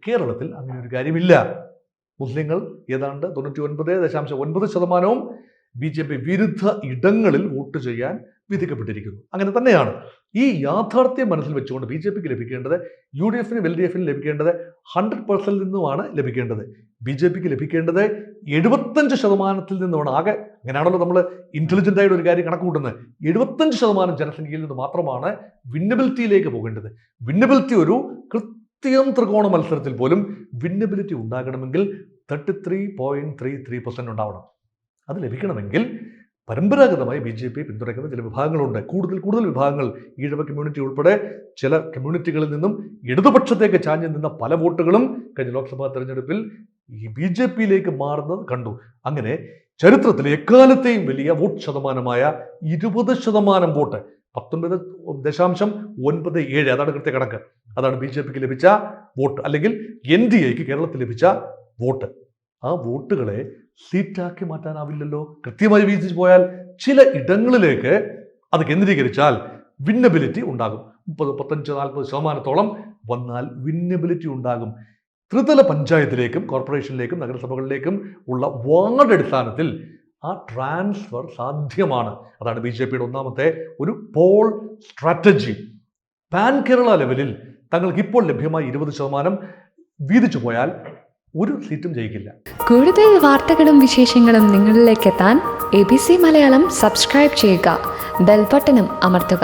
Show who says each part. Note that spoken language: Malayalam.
Speaker 1: കേരളത്തിൽ അങ്ങനെ ഒരു കാര്യമില്ല. മുസ്ലിങ്ങൾ ഏതാണ്ട് 99.9% BJP വിരുദ്ധ ഇടങ്ങളിൽ വോട്ട് ചെയ്യാൻ വിധിക്കപ്പെട്ടിരിക്കുന്നു. അങ്ങനെ തന്നെയാണ്. ഈ യാഥാർത്ഥ്യം മനസ്സിൽ വെച്ചുകൊണ്ട് BJPക്ക് ലഭിക്കേണ്ടത് UDFനും LDFനും ലഭിക്കേണ്ടത് 100% നിന്നുമാണ് ലഭിക്കേണ്ടത്. BJPക്ക് ലഭിക്കേണ്ടത് 75% നിന്നുമാണ്. ആകെ അങ്ങനെയാണല്ലോ നമ്മൾ ഇന്റലിജന്റ് ആയിട്ട് ഒരു കാര്യം കണക്ക് കൂട്ടുന്നത്. 75% ജനസംഖ്യയിൽ നിന്ന് മാത്രമാണ് വിന്നബിലിറ്റിയിലേക്ക് പോകേണ്ടത്. വിന്നബിലിറ്റി ഒരു കൃത്യം ത്രികോണ മത്സരത്തിൽ പോലും വിന്നബിലിറ്റി ഉണ്ടാകണമെങ്കിൽ 33.33% ഉണ്ടാവണം. അത് ലഭിക്കണമെങ്കിൽ പരമ്പരാഗതമായി BJP പിന്തുണയ്ക്കുന്ന ചില വിഭാഗങ്ങളുണ്ട്. കൂടുതൽ വിഭാഗങ്ങൾ, ഈഴവ കമ്മ്യൂണിറ്റി ഉൾപ്പെടെ ചില കമ്മ്യൂണിറ്റികളിൽ നിന്നും ഇടതുപക്ഷത്തേക്ക് ചാഞ്ഞു നിന്ന പല വോട്ടുകളും കഴിഞ്ഞ ലോക്സഭാ തെരഞ്ഞെടുപ്പിൽ ഈ BJPയിലേക്ക് മാറുന്നത് കണ്ടു. അങ്ങനെ ചരിത്രത്തിലെ എക്കാലത്തെയും വലിയ വോട്ട് ശതമാനമായ 20% വോട്ട് 19.97 അതാണ് കൃത്യ കണക്ക്. അതാണ് BJPക്ക് ലഭിച്ച വോട്ട്, അല്ലെങ്കിൽ NDAക്ക് കേരളത്തിൽ ലഭിച്ച വോട്ട്. ആ വോട്ടുകളെ സീറ്റാക്കി മാറ്റാനാവില്ലല്ലോ. കൃത്യമായി വീതിച്ചു പോയാൽ ചില ഇടങ്ങളിലേക്ക് അത് കേന്ദ്രീകരിച്ചാൽ വിന്നബിലിറ്റി ഉണ്ടാകും. 35-40% വന്നാൽ വിന്നബിലിറ്റി ഉണ്ടാകും. ത്രിതല പഞ്ചായത്തിലേക്കും കോർപ്പറേഷനിലേക്കും നഗരസഭകളിലേക്കും ഉള്ള വാർഡ് അടിസ്ഥാനത്തിൽ ആ ട്രാൻസ്ഫർ സാധ്യമാണ്. അതാണ് BJPയുടെ ഒന്നാമത്തെ ഒരു പോൾ സ്ട്രാറ്റജി. പാൻ കേരള ലെവലിൽ തങ്ങൾക്ക് ഇപ്പോൾ ലഭ്യമായ 20% വീതിച്ചു പോയാൽ ഒരു സീറ്റും ജയിക്കില്ല.
Speaker 2: കൂടുതൽ വാർത്തകളും വിശേഷങ്ങളും നിങ്ങളിലേക്ക് എത്താൻ ABC മലയാളം സബ്സ്ക്രൈബ് ചെയ്യുക, ബെൽ ബട്ടണും അമർത്തുക.